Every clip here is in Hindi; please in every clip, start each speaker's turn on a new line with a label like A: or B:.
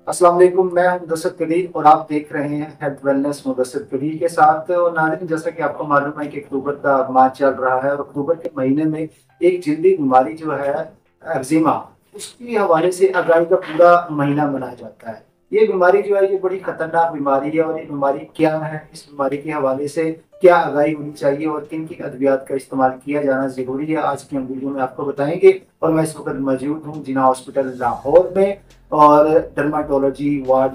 A: अस्सलाम वालेकुम। मैं हूं मुदस्सिर कलील और आप देख रहे हैं हेल्थ वेलनेस मुदस्सिर कलील के साथ। और नाज़रीन, जैसा कि आपको मालूम है कि अक्टूबर का माह चल रहा है और अक्टूबर के महीने में एक जल्दी बीमारी जो है एक्जिमा, उसके हवाले से आगाही का पूरा महीना मनाया जाता है। ये बीमारी जो है ये बड़ी खतरनाक बीमारी है और ये बीमारी क्या है, इस बीमारी के हवाले से क्या आगाही होनी चाहिए और किन किन अद्वियात का इस्तेमाल किया जाना जरूरी है, आज की हम वीडियो में आपको बताएंगे। और मैं इस वक्त मौजूद हूँ जिना हॉस्पिटल लाहौर में और डर्माटोलॉजी वार्ड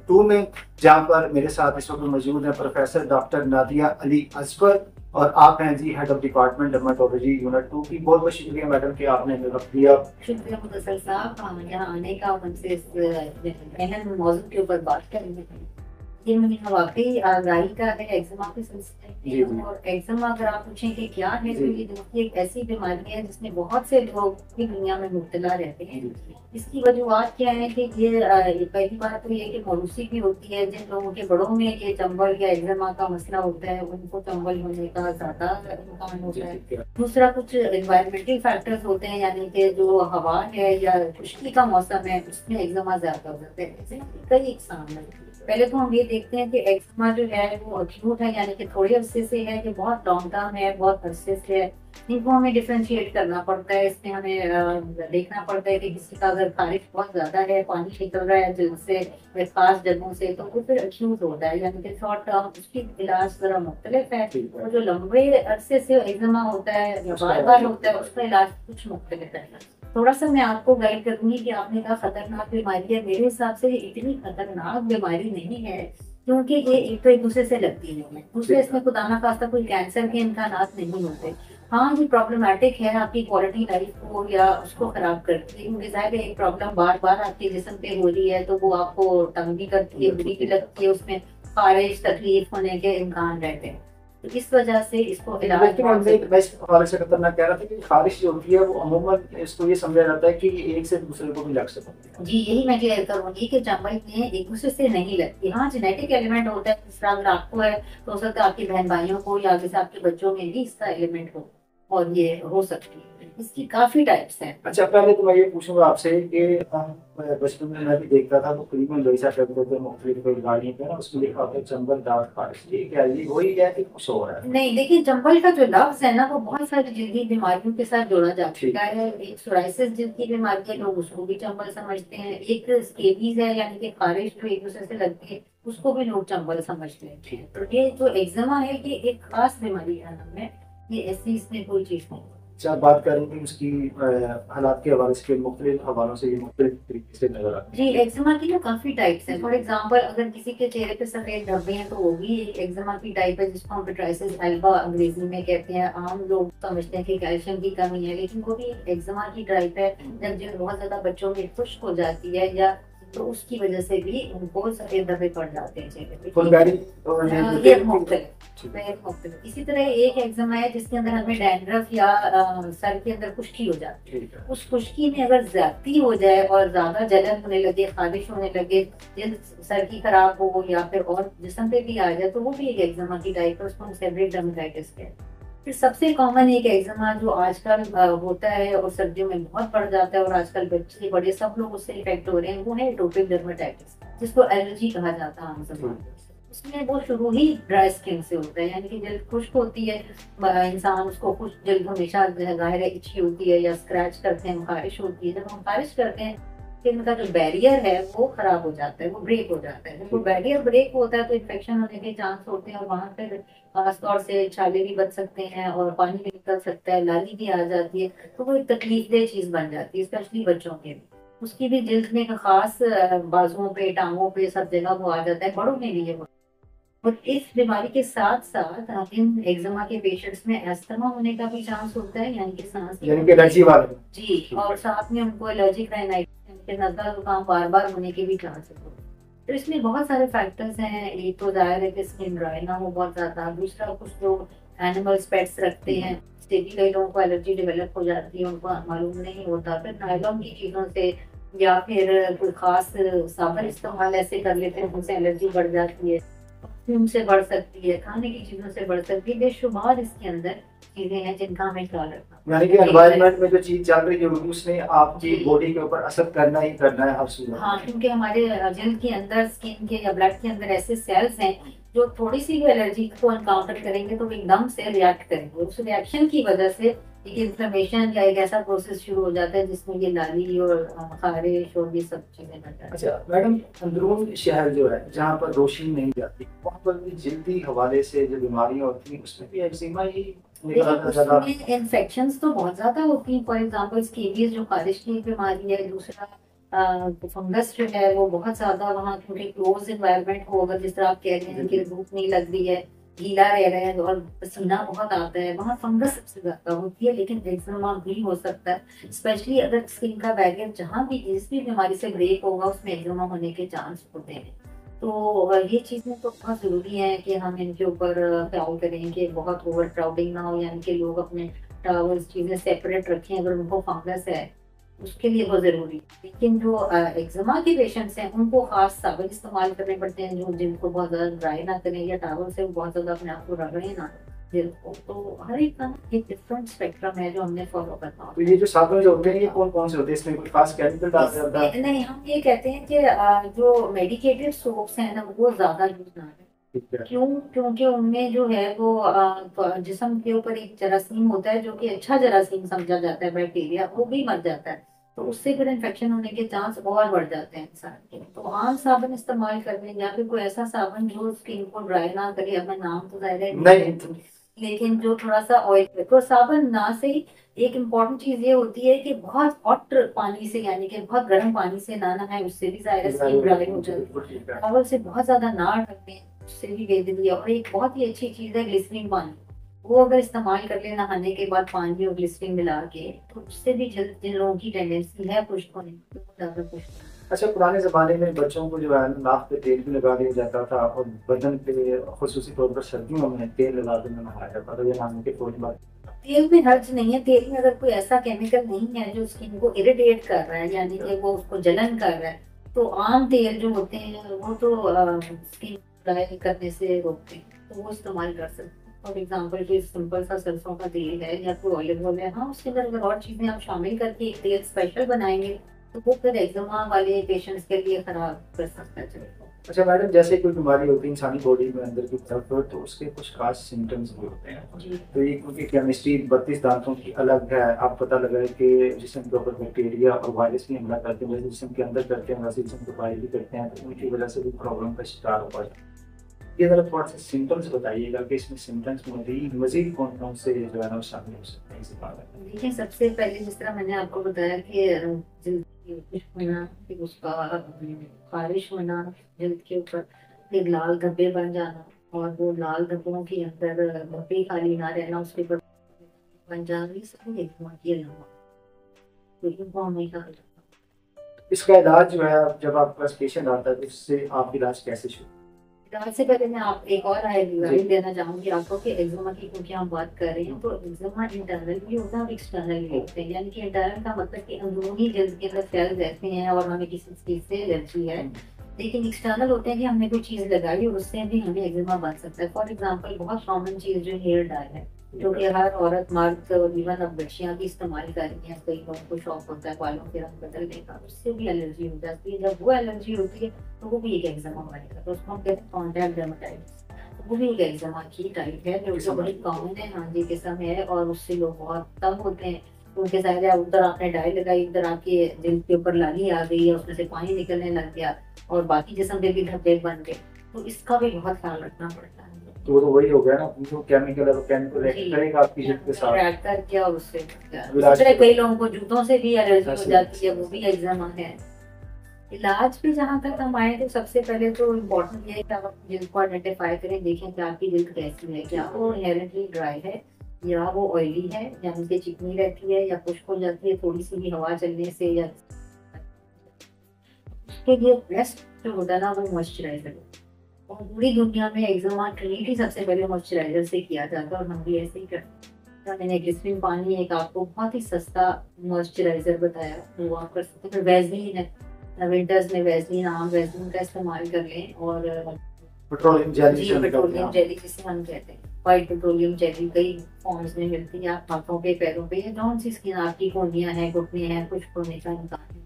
A: 2 में, जहाँ पर मेरे साथ इस वक्त मौजूद हैं प्रोफेसर डॉक्टर नादिया अली असफर और आप हैं जी head of department dermatology unit 2 की। बहुत बहुत शुक्रिया मैडम कि आपने हमें वक्त दिया।
B: शुक्रिया मुदस्सिर साहब, यहाँ आने का, हमसे इस अहम मौजूद के ऊपर बात करने का। ये मैंने वाकई आगाही का है एक्जिमा के सिलसिले में। और एक्जिमा अगर आप पूछें कि क्या है, तो ये एक ऐसी बीमारी है जिसमें बहुत से लोग पूरी दुनिया में मुब्तला रहते हैं। इसकी वजूहत क्या है कि ये पहली बात तो ये कि मौरूसी भी होती है। जिन लोगों के बड़ों में ये चंबल या एक्जिमा का मसला होता है उनको चंबल होने का ज्यादा इम्कान होता है। दूसरा, कुछ एनवायरमेंटल फैक्टर्स होते हैं, यानी कि जो हवा है या खुश्की का मौसम है उसमें एक्जिमा ज्यादा हो जाता है। ऐसे कई इकसाम है। पहले तो हम ये देखते हैं कि एक्जिमा जो है वो अक्यूट है, यानी कि थोड़े अरसे से है, कि बहुत लॉन्ग टर्म है, बहुत अरसे से है। इनको हमें डिफ्रेंशिएट करना पड़ता है। इसमें हमें देखना पड़ता है कि किसी का अगर खारिश बहुत ज्यादा है, पानी निकल रहा है जल्द से खास जगहों से, तो वो फिर अक्यूट होता है, यानी कि शॉर्ट टर्म उसकी इलाज जरा मुख्तलिफ है। और जो लंबे अरसे से एक्जिमा होता है या बार बार होता है उसका इलाज कुछ मुख्तलिफ है। थोड़ा सा मैं आपको गाइड करूंगी कि आपने कहा खतरनाक बीमारी है। मेरे हिसाब से ये इतनी खतरनाक बीमारी नहीं है, क्योंकि ये एक तो एक दूसरे से लगती है। दूसरे, इसमें खुदा ना खास्ता कोई कैंसर के इम्कानात नहीं होते। हाँ, ये प्रॉब्लमेटिक है, आपकी क्वालिटी लाइफ को या उसको खराब करती है, क्योंकि जाहिर है एक प्रॉब्लम बार बार आपके जिस्म पे हो रही है तो वो आपको तंग भी करती है, बुरी भी लगती है, उसमें खारिश तकलीफ होने के इम्कान रहते हैं। तो इस वजह से इसको इलाज
A: से खतरनाक कह रहा था कि खारिश जो होती है वो अमूमन इसको ये समझा जाता है कि एक से दूसरे को भी लग सकती है।
B: जी, यही मैं क्लियर करूंगी कि चंबल में एक दूसरे से नहीं लगती। हाँ, जेनेटिक एलिमेंट होता है, जिस तरह अगर आपको है तो हो सकता है आपकी बहन भाइयों को या जैसे आपके बच्चों में भी इसका एलिमेंट हो, और ये हो सकती है। इसकी काफी टाइप्स हैं।
A: अच्छा, पहले तो मैं ये पूछूंगा आपसे कि बचपन में मैं भी देखता था तो करीबन लोईसा करते थे मुख्तलिफ गाड़ियों पे ना, उसमें लिखा होता है चंबल दाग खारिश। ठीक है, ये वही है कि कुछ हो रहा है?
B: नहीं, देखिए, चंबल का जो लफ्ज है ना वो बहुत सारी जल्दी बीमारियों के साथ जोड़ा जा चुका है। एक सोराइसिस जिल्द की बीमारी है, लोग उसको भी चंबल समझते हैं। एक स्केबीज है, यानी कि खारिश जो एक दूसरे से लगती है, उसको भी लोग चंबल समझते हैं। तो ये जो एक्जिमा है ये एक खास बीमारी है नाम है, ये ऐसी इसमें कोई चीज नहीं।
A: अच्छा, बात करेंगे उसकी हालात के हवाले से, मुख्तलिफ हवालों से ये मुख्तलिफ तरीके से नजर आती
B: जी, एक्जिमा की ना काफी टाइप्स हैं। फॉर एग्जांपल, अगर किसी के चेहरे पे सफेद धब्बे हैं तो वो भी एक एक्जिमा की टाइप है, जिसको हम पिट्राइसिस एल्बा अंग्रेजी में कहते हैं। आम लोग समझते हैं कि कैल्शियम की कमी है, लेकिन वो भी एक एक्जिमा की टाइप है। जब जो बहुत ज्यादा बच्चों में खुश्क हो जाती है या तो उसकी वजह से भी उनको सफेद धब्बे पड़ जाते हैं चेहरे पे। ये मुख्तलिफ। इसी तरह एक एक्जिमा है जिसके अंदर हमें डैंड्रफ या सर के अंदर खुश्की हो जाती है। उस खुश्की में अगर ज्यादती हो जाए और ज्यादा जलन होने लगे, खारिश होने लगे, जल्द सर की खराब हो या फिर और जिस्म पे भी आ जाए, तो वो भी एक एक्जिमा की टाइप है, उसको हम सेबरिक डर्मेटाइटिस कहते हैं। फिर सबसे कॉमन एक एक्जिमा जो आजकल होता है और सर्दियों में बहुत बढ़ जाता है और आजकल बच्चे बड़े सब लोग उससे इफेक्ट हो रहे हैं, वो है एटोपिक डर्मेटाइटिस, जिसको एलर्जी कहा जाता है आम ज़बान में। उसमें वो शुरू ही ड्राई स्किन से होता है, यानी कि जल्द खुश्क होती है, इंसान उसको खुश्क जल्द हमेशा जाहिर है इच्छी होती है या स्क्रैच करते हैं, खारिश होती है। जब हम खारिश करते हैं, स्किन का जो बैरियर है वो खराब हो जाता है, वो ब्रेक हो जाता है। जब वो बैरियर ब्रेक होता है तो इन्फेक्शन होने के चांस होते हैं और वहां पर खासतौर से छाले भी बच सकते हैं और पानी भी निकल सकता है, लाली भी आ जाती है। तो वो एक तकलीफदेह चीज बन जाती है, स्पेशली बच्चों के लिए। उसकी भी जिल्द में एक खास बाजुओं पे, टांगों पे, सब जगह वो आ जाता है, बड़ों में भी है। और इस बीमारी के साथ साथ इन एक्जिमा के पेशेंट्स में अस्थमा होने का भी चांस होता है, यानी कि सांस
A: एलर्जी वाले।
B: जी, और साथ में उनको एलर्जिक राइनाइटिस, यानी कि नज़ला जुकाम बार बार होने के भी चांसेस होते हैं। तो इसमें बहुत सारे फैक्टर्स हैं। एक तो जाहिर है कि स्किन ड्राई ना हो बहुत ज्यादा। दूसरा, कुछ लोग एनिमल्स पेट्स रखते हैं, इससे भी कई लोगों को एलर्जी डेवलप हो जाती है, उनको मालूम नहीं होता। फिर नायलॉन की चीजों से या फिर कोई खास साबुन इस्तेमाल ऐसे कर लेते हैं, उनसे एलर्जी बढ़ जाती है। परफ्यूम से बढ़ सकती है, खाने की चीजों से बढ़ सकती है, बेशुमार इसके अंदर चीजें हैं जिनका हमें ख्याल रखना।
A: यानी कि एनवायरनमेंट में जो चीज चल रही है उसने आपकी
B: जी
A: बॉडी के ऊपर असर करना ही करना है हर सूरत
B: हाँ,
A: में।
B: क्योंकि हमारे जल्द के अंदर, स्किन के या ब्लड के अंदर ऐसे सेल्स हैं जो थोड़ी सी भी एलर्जी को एनकाउंटर करेंगे तो वो एकदम से रिएक्ट करेंगे। उस रिएक्शन की वजह से एक इन्फ्लेमेशन या एक ऐसा प्रोसेस शुरू हो जाता है जिसमें ये लाली और खारिश और ये सब चीजें बढ़ जाती
A: अच्छा मैडम, अंदरून शहर जो है जहाँ पर रोशनी नहीं जाती वहाँ पर भी जल्दी हवाले से जो बीमारियां होती हैं उसमें भी एक्जिमा ही
B: है।
A: निकल
B: लेकिन
A: आता है ज्यादा।
B: उसमें इन्फेक्शंस तो बहुत ज्यादा होती हैं। फॉर एग्जांपल स्केबियस जो खारिश की बीमारी है, दूसरा फंगस जो है वो बहुत ज्यादा वहाँ, क्योंकि क्लोज एनवायरनमेंट होगा, जिस तरह आप कह रहे हैं कि धूप नहीं लग रही है, गीला रह रहे हैं और पसीना बहुत आता है, वहाँ फंगस सबसे ज्यादा होती है। लेकिन एक्जिमा भी हो सकता है, स्पेशली अगर स्किन का बैरियर जहाँ भी जिस भी बीमारी से ब्रेक होगा उसमें एक्जिमा होने के चांस होते हैं। तो ये चीजें तो बहुत जरूरी है कि हम इनके ऊपर ख्याल करें कि बहुत ओवर क्राउडिंग ना हो, यानी कि लोग अपने टॉवल्स चीजें सेपरेट रखें अगर उनको फंगस है, उसके लिए बहुत जरूरी है। लेकिन जो एक्जिमा के पेशेंट्स हैं उनको खास साबुन इस्तेमाल करने पड़ते हैं जो जिनको बहुत ज्यादा ड्राई ना करें, या टॉवल से बहुत ज्यादा अपने आप को रगड़े ना दिल को। तो हर एक का एक डिफरेंट स्पेक्ट्रम है जो हमने फॉलो करना
A: तो
B: होता
A: ये जो साबुन जो होते हैं ये कौन कौन से होते हैं, इसमें कोई खास केमिकल डाल
B: है।
A: जाता है?
B: नहीं, हम ये कहते हैं कि जो मेडिकेटेड सोप्स हैं ना वो ज्यादा यूज ना करें।
A: ठीक है।
B: क्यों? क्योंकि उनमें जो है वो जिस्म के ऊपर एक जरासीम होता है जो कि अच्छा जरासीम समझा जाता है, बैक्टीरिया, वो भी मर जाता है। तो उससे फिर इन्फेक्शन होने के चांस और बढ़ जाते हैं इंसान के। तो आम साबुन इस्तेमाल करने, या फिर कोई ऐसा साबुन जो स्किन को ड्राई ना करे, अब मैं नाम तो जाहिर है
A: नहीं।
B: लेकिन जो थोड़ा सा ऑयल, तो साबुन ना से ही। एक इम्पॉर्टेंट चीज ये होती है कि बहुत हॉट पानी से, यानी कि बहुत गर्म पानी से ना नहाए, उससे भी जाहिर है स्किन ड्राई हो जाती है। टॉवल से बहुत ज्यादा ना ढकें, उससे भी वेदनी। और एक बहुत ही अच्छी चीज है ग्लिसरीन पानी, वो अगर इस्तेमाल कर ले नहाने के बाद पानी और ग्लिसरीन मिला के, तो उससे भी जल्द जिन लोगों की टेंडेंसी है खुश्क होने की, वो ज्यादा खुश्क होने की।
A: अच्छा, पुराने जमाने में बच्चों को जो है नाक पे तेल भी लगा दिया जाता था और बदन पे खुसूसी तौर पर सर्दियों में तेल लगा के नहाया जाता था, ये नहाने के थोड़ी बात।
B: तेल में हर्ज नहीं है। तेल में अगर कोई ऐसा केमिकल नहीं है जो स्किन को इरिटेट कर रहा है, यानी कि वो उसको जलन कर रहा है, तो आम तेल जो होते हैं वो तो स्किन ड्राई करने से रोकते हैं, तो वो इस्तेमाल कर सकते हैं। फॉर एग्जाम्पल कोई सिंपल सा सरसों का तेल है या कोई ऑलिव ऑयल है, हाँ उसके अंदर अगर और चीजें आप शामिल करके एक तेल स्पेशल बनाएंगे तो वो फिर एक्जिमा वाले पेशेंट्स के लिए खराब कर सकता है चलेगा।
A: अच्छा मैडम, जैसे कोई बीमारी होती है इंसानी बॉडी में अंदर की तरफ तो उसके कुछ खास सिम्टम्स भी होते हैं।
B: जी
A: तो ये क्योंकि केमिस्ट्री 32 दांतों की अलग है, आप पता लगा है कि जिस्म के ऊपर बैक्टीरिया और वायरस भी हमला करते हैं, जैसे जिस्म के अंदर करते हैं वैसे जिस्म के बाहर भी करते हैं, तो उनकी वजह से भी प्रॉब्लम का शिकार हो पाए। ये जरा थोड़ा सा सिम्टम्स बताइएगा कि इसमें सिम्टम्स में मजीद कौन कौन से जो है ना शामिल हो सकते हैं इस बारे में।
B: देखिए, सबसे पहले जिस तरह मैंने आपको बताया कि जल्द होना, फिर उसका खारिश होना जल्द के ऊपर, फिर लाल धब्बे बन जाना, और वो लाल धब्बों के अंदर धब्बे खाली ना रहना, उसके ऊपर बन जाना, ये सब एक्जिमा की अलावा तो इनको हमें कहा जाता है।
A: इसका इलाज जो है जब आपके पास पेशेंट आता है तो उससे आप इलाज कैसे शुरू?
B: इलाज से पहले मैं आप एक और
A: जी।
B: राय देना चाहूंगी आपको कि एक्जिमा की, क्योंकि हम बात कर रहे हैं, तो एक्जिमा इंटरनल भी होता है और एक्सटर्नल भी होते हैं। यानी कि इंटरनल का मतलब कि अंदरूनी जल्द के अंदर सेल रहते हैं और हमें किसी चीज से एलर्जी है। लेकिन एक्सटर्नल होते हैं कि हमने कोई चीज लगाई और उससे भी हमें एक्जिमा बन सकता है। फॉर एग्जाम्पल बहुत कॉमन चीज जो हेयर डाई है, जो कि हर औरत, मर्द और इवन अब बच्चियां भी इस्तेमाल कर रही हैं। कई लोगों को शौक होता है बालों के रंग बदलने का, उससे भी एलर्जी हो जाती है। जब वो एलर्जी होती है तो वो भी एक एक्जिमा बनेगा, तो उसको हम कहते हैं कॉन्टैक्ट डर्मेटाइटिस। वो भी एक एक्जिमा की टाइप है जो कि बड़ी कॉमन है, हाँ जी, किस्म है, और उससे लोग बहुत तंग होते हैं। उनके जाहिर है उधर आपने डाई लगाई, उधर आपके दिल के ऊपर लाली आ गई है, उसमें से पानी निकलने लग गया और बाकी जिस्म पे भी धब्बे बन गए, तो इसका भी बहुत ख्याल रखना पड़ता है।
A: तो वो तो वही हो गया ना, जो केमिकल है वो केमिकल रिएक्ट करेगा आपकी जिल्द के साथ।
B: रिएक्ट करके और उससे
A: इलाज
B: कई लोगों को जूतों से भी एलर्जी हो
A: ऐसे-
B: जाती है, वो भी एक्जिमा है। इलाज भी जहाँ तक हम आए तो सबसे पहले तो इम्पोर्टेंट ये है कि आप अपनी जिल्द को आइडेंटिफाई करें, देखें कि आपकी जिल्द कैसी है, क्या वो इनहेरेंटली ड्राई है या वो ऑयली है, यानी कि चिकनी रहती है या खुश्क हो जाती है थोड़ी सी भी हवा चलने से, या उसके लिए बेस्ट जो होता है ना वो मॉइस्चराइजर। और पूरी दुनिया में एक्जिमा ट्रीट ही सबसे पहले मॉइस्चराइजर से किया जाता है और हम भी ऐसे ही करते हैं। तो मैंने ग्लिसरीन पानी एक आपको बहुत ही सस्ता मॉइस्चराइजर बताया, वो आप कर सकते हैं। वैसलीन है, विंटर्स में वैसलीन, आम वैसलीन का इस्तेमाल कर लें, और
A: पेट्रोलियम जेली
B: जी
A: से हम कहते
B: पेट्रोलियम
A: हैं।
B: जेली जिसे हम कहते हैं, व्हाइट पेट्रोलियम जेली कई फॉर्म्स में मिलती है। आप हाथों पे पैरों पे या जौन सी स्किन आपकी कोहनियां हैं, घुटने हैं, कुछ होने का इम्कान है,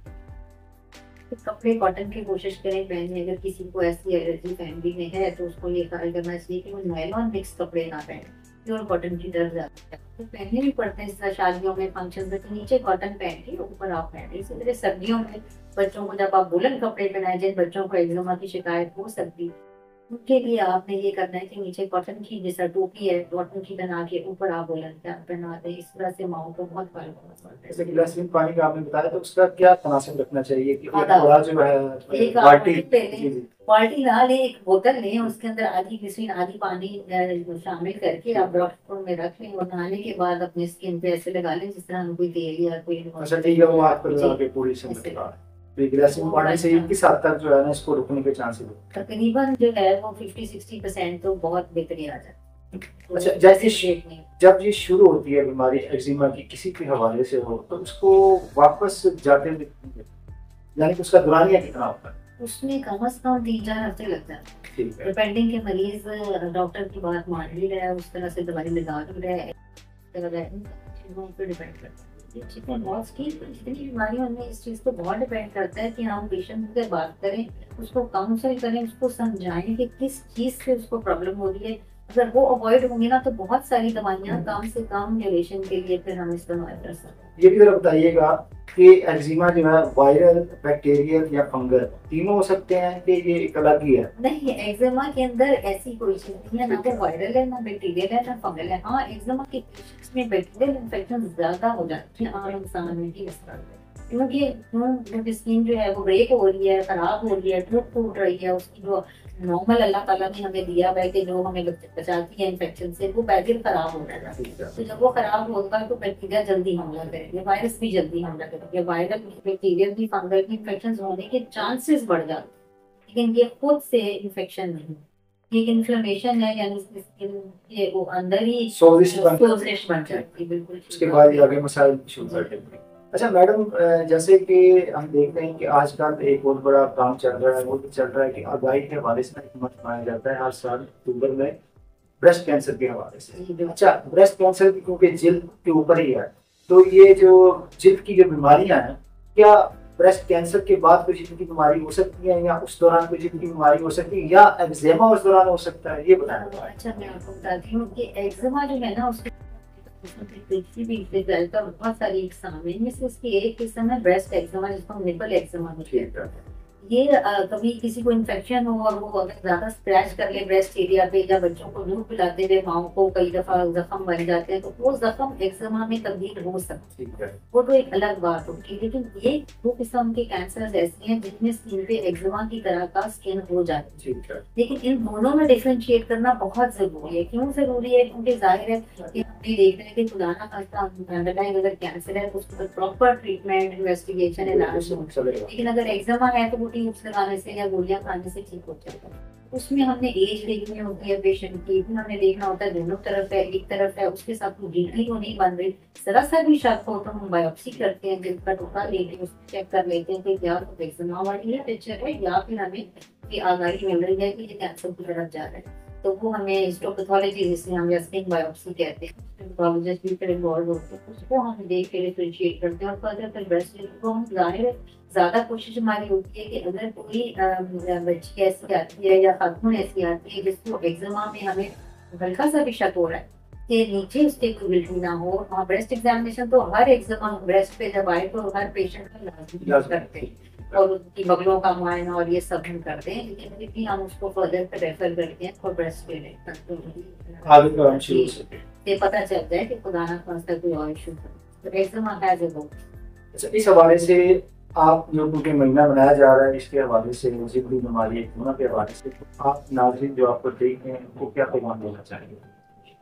B: तो कपड़े कॉटन की कोशिश करें पहनने। अगर किसी को ऐसी एलर्जी फैमिली में है तो उसको ये ख्याल करना चाहिए कि वो नायलॉन मिक्स कपड़े ना पहने, प्योर कॉटन की तरफ जाते हैं तो पहनने भी पड़ते हैं। इस तरह शादियों में फंक्शन में तो नीचे कॉटन पहन के ऊपर आप पहने। इसी तरह सर्दियों में बच्चों को जब आप वुलन कपड़े पहनाए, जिन बच्चों को एक्जिमा की शिकायत हो सकती है, उनके लिए आपने ये करना है कि नीचे कॉटन की जैसा टोपी है कॉटन की बना के ऊपर आप वुलन कैप पहनाते हैं। इस तरह से माओ को बहुत फर्क पड़ता
A: जैसे
B: है।
A: गिलास में पानी का आपने बताया, तो उसका क्या तनासब रखना चाहिए कि एक
B: आधा
A: बड़ा जो है
B: एक
A: बाल्टी।
B: आप पहले
A: जी जी।
B: बाल्टी ना ले, एक बोतल लें, उसके अंदर आधी ग्लिसरीन आधी पानी शामिल करके आप बॉटल में रख लें और नहाने के बाद अपने स्किन पे ऐसे लगा लें जिस तरह हम कोई तेल या कोई
A: अच्छा ठीक है, वो हाथ पर लगा
B: जी
A: के पूरी से
B: ऐसे
A: निकला। तो गिलासिन पानी से किस हद तक जो है ना इसको रुकने के चांसेस होते
B: तकरीबन जो है वो 50-60% तो बहुत बेहतरी आ जाती है।
A: हैं? अच्छा,
B: तो
A: जैसे
B: शेक नहीं
A: जब ये शुरू होती है बीमारी एक्जिमा की किसी भी हवाले से हो, तो उसको वापस जाते हुए यानी कि उसका दौरानिया कितना होता है?
B: उसमें कम से कम 3-4 हफ्ते लग जाते हैं,
A: ठीक है।
B: डिपेंडिंग के मरीज डॉक्टर की बात मान भी रहा है, उस तरह से दवाई लगा भी रहा है, चीजों पर डिपेंड करता है। चिकन बॉक्स की जितनी बीमारियों में इस चीज को बहुत डिपेंड करता है कि हम पेशेंट से बात करें, उसको काउंसल करें, उसको समझाएं कि किस चीज से उसको प्रॉब्लम हो रही है। अगर वो अवॉइड होंगे ना तो बहुत सारी दवाइयाँ कम से कम ड्यूरेशन के लिए फिर हम इस्तेमाल कर सकते हैं।
A: ये भी जरा बताइएगा कि एक्जिमा जो है वायरल, बैक्टीरियल या फंगल तीनों हो सकते हैं कि ये एक अलग ही है?
B: नहीं, एक्जिमा के अंदर ऐसी कोई चीज नहीं है, ना वो वायरल है, ना बैक्टीरियल है, ना फंगल है। हाँ, एक्जिमा के पेशेंट्स में बैक्टीरियल इन्फेक्शन ज्यादा हो जाती है आम इंसान में भी इस तरह से। क्योंकि उनकी स्किन जो है वो ब्रेक हो रही है, खराब हो रही है, टूट रही है। उसकी जो नॉर्मल अल्लाह ताला ने हमें दिया हुआ है कि जो हमें बचाती है इन्फेक्शन से, वो बैक्टीरियल खराब हो रहा है। तो जब वो खराब होगा तो बैक्टीरिया जल्दी हमला करेंगे, वायरस भी जल्दी हमला करेंगे, वायरल बैक्टीरियल भी फंगल भी इन्फेक्शन होने के चांसेस बढ़ जाते हैं। लेकिन ये खुद से इन्फेक्शन नहीं, ये इन्फ्लेमेशन है, यानी स्किन के वो अंदर ही
A: सोजिश
B: बन जाती है। बिल्कुल
A: उसके बाद ये आगे मसाइल शुरू कर देते हैं। अच्छा मैडम, जैसे कि हम देख रहे हैं कि आजकल एक बहुत बड़ा काम चल रहा है, वो भी चल रहा है कि आगाही के हवाले से एक मंथ मनाया जाता है हर साल अक्टूबर में ब्रेस्ट कैंसर के हवाले से। अच्छा, ब्रेस्ट कैंसर की क्योंकि जिल्द के ऊपर ही है, तो ये जो जिल्द की जो बीमारियां हैं, क्या ब्रेस्ट कैंसर के बाद कोई जिल्द की बीमारी हो सकती है, या उस दौरान कोई जिल्द की बीमारी हो सकती है, या एक्जिमा उस दौरान हो सकता है, ये बताना।
B: अच्छा, मैं आपको बताती हूँ कि एक्जिमा जो है ना उसके बहुत सारी किस्म है, इनमें से उसकी एक किस्म है ब्रेस्ट एक्जिमा, जिसको हम निपल एक्जिमा कहते हैं। ये कभी किसी को इन्फेक्शन हो और वो अगर ज्यादा स्क्रैच कर ले ब्रेस्ट एरिया पे, या बच्चों को दूध पिलाते हुए माओ को कई दफा जख्म बन जाते हैं, तो वो जख्म एक्जिमा में तब्दील हो सकती है, वो तो एक अलग बात होगी। लेकिन ये दो किस्म के कैंसर ऐसे हैं जिनमें स्किन पे एक्जिमा की तरह का स्किन हो जाती है। लेकिन इन दोनों में डिफरेंशिएट करना बहुत जरूरी है। क्यों जरूरी है? क्योंकि जाहिर है कि हम भी देख रहे हैं कि खुदा ना खास्ता अंडरलाइन अगर कैंसर है तो उसको प्रॉपर ट्रीटमेंट, इन्वेस्टिगेशन, इलाज हो। लेकिन अगर एक्जिमा है तो वो ट्यूब्स लगाने से या गोलियां खाने से ठीक हो जाता है। उसमें हमने एज देखनी होती है पेशेंट की, फिर हमने देखना होता है दोनों तरफ है, एक तरफ है, उसके साथ गिल्टी तो नहीं बन रही। जरा सा भी शक हो तो हम बायोप्सी करते हैं, जिसका टुकड़ा लेके उसको चेक कर लेते हैं कि या तो एक्जिमा वाली है पिक्चर है, या फिर हमें ये आगाही मिल रही है कि ये कैंसर की तरफ जा रहा है। तो वो हमें हिस्टोपैथोलॉजी, जिसे हम स्किन बायोप्सी कहते हैं, पैथोलॉजिस्ट भी फिर इन्वॉल्व होते हैं, उसको हम देख के डिफरेंशिएट करते हैं। और फर्दर ब्रेस्ट को हम जाहिर है ज्यादा कोशिश हमारी होती है कि अगर कोई बच्ची ऐसी आती है या खातून ऐसी आती है जिसको एक्जिमा में हमें हल्का सा भी शक हो रहा है कि नीचे उसके कोई गिल्टी ना हो, हाँ, ब्रेस्ट एग्जामिनेशन तो हर एक्जिमा ब्रेस्ट पे जब आए तो हर पेशेंट का लाजमी करते हैं, और उसकी बगलों का मुआयना और ये सब हम करते हैं। लेकिन फिर हम उसको फर्दर पे रेफर करते हैं फॉर ब्रेस्ट फीडिंग, ये पता चल जाए कि खुदा ना खास्ता कोई और इशू है। तो एक्जिमा हैज अ बहुत।
A: अच्छा, इस हवाले से आप जो क्योंकि महीना बनाया जा रहा है, इसके हवाले से जिल्दी बीमारी एक्जिमा के हवाले से आप नाज़रीन जो आपको देख रहे हैं उनको क्या पैगाम देना चाहेंगे?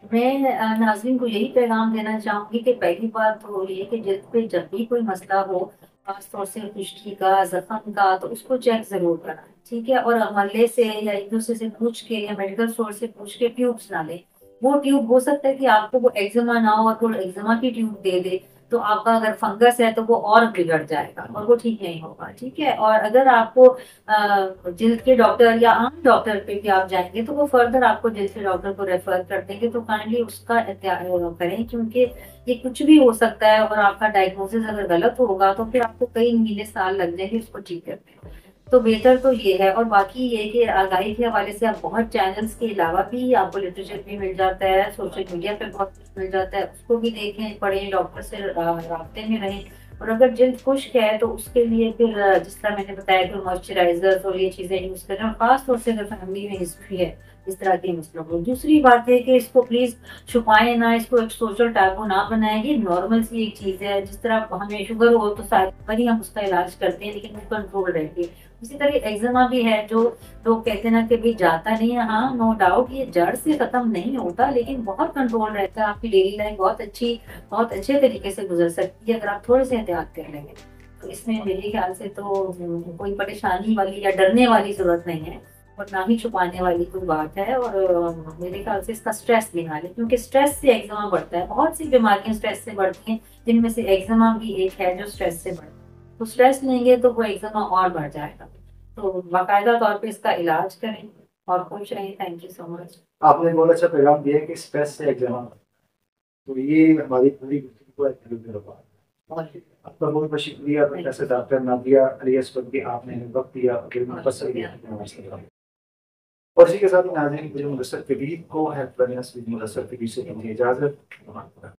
B: मैं नाज़रीन को यही पैगाम देना चाहूंगी कि पहली बात तो ये कि जिल्द पे जब भी कोई मसला हो, खासतौर से खुश्की का, जख्म का, तो उसको चेक जरूर कराएं, ठीक है। और मोहल्ले से या एक दूसरे से पूछ के या मेडिकल स्टोर से पूछ के ट्यूब्स ना लें। वो ट्यूब हो सकता है कि आपको वो एक्जिमा ना हो और वो एक्जिमा की ट्यूब दे दे, तो आपका अगर फंगस है तो वो और बिगड़ जाएगा और वो ठीक नहीं होगा। ठीक है, और अगर आपको जल्द के डॉक्टर या आम डॉक्टर पे भी आप जाएंगे तो वो फर्दर आपको जल्द के डॉक्टर को रेफर कर देंगे, तो काइंडली उसका एहतियात करें, क्योंकि ये कुछ भी हो सकता है और आपका डायग्नोसिस अगर गलत होगा तो फिर आपको कई महीने साल लग जाएंगे उसको ठीक करने में। तो बेहतर तो ये है। और बाकी ये कि आगाही के हवाले से आप बहुत चैनल्स के अलावा भी आपको लिटरेचर भी मिल जाता है, सोशल मीडिया पे बहुत कुछ मिल जाता है, उसको भी देखें, पढ़ें, डॉक्टर से राब्ते में रहें। और अगर जल्द खुश्क है तो उसके लिए फिर जिस तरह मैंने बताया कि मॉइस्चराइजर्स और ये चीजें यूज करें, और खास तौर से अगर फैमिली में हिस्ट्री है इस तरह के मसलों को। दूसरी बात है कि इसको प्लीज छुपाए ना, इसको एक सोशल टैबू ना बनाए। ये नॉर्मल सी एक चीज है, जिस तरह हमें शुगर हो तो सारी बार ही हम उसका इलाज करते हैं, लेकिन वो कंट्रोल रहती है। उसी तरह एक्जिमा भी है, जो लोग कहते हैं ना कि भी जाता नहीं है, हाँ नो डाउट ये जड़ से खत्म नहीं होता, लेकिन बहुत कंट्रोल रहता है। आपकी डेली लाइफ बहुत अच्छे तरीके से गुजर सकती है अगर आप थोड़े से एहतियात कर लेंगे। तो इसमें मेरे ख्याल से तो कोई परेशानी वाली या डरने वाली जरूरत नहीं है, और ना ही छुपाने वाली कोई बात है। और मेरे ख्याल से इसका स्ट्रेस भी ना ले, क्योंकि स्ट्रेस से एक्जिमा बढ़ता है। बहुत सी बीमारियां स्ट्रेस से बढ़ती हैं, जिनमें से एक्जिमा भी एक है जो स्ट्रेस से बढ़ता है। तो स्ट्रेस लेंगे तो वो एक्जिमा और बढ़ जाएगा। तो बाकायदा तौर पे इसका इलाज करें और खुश रहें। Thank you so much.
A: आपने बहुत अच्छा पैगाम दिया कि स्ट्रेस से एग्जाम, तो ये हमारी पूरी गुफ्तगू का एक होगा। आपका बहुत बहुत शुक्रिया प्रोफेसर डॉक्टर नादिया अलियास बल्कि आपने वक्त दिया और इसी के साथ ही नाज़रीन मुझे मुदस्सर कबीर को health wellness with Mudassar Kabir से दीजिए इजाजत।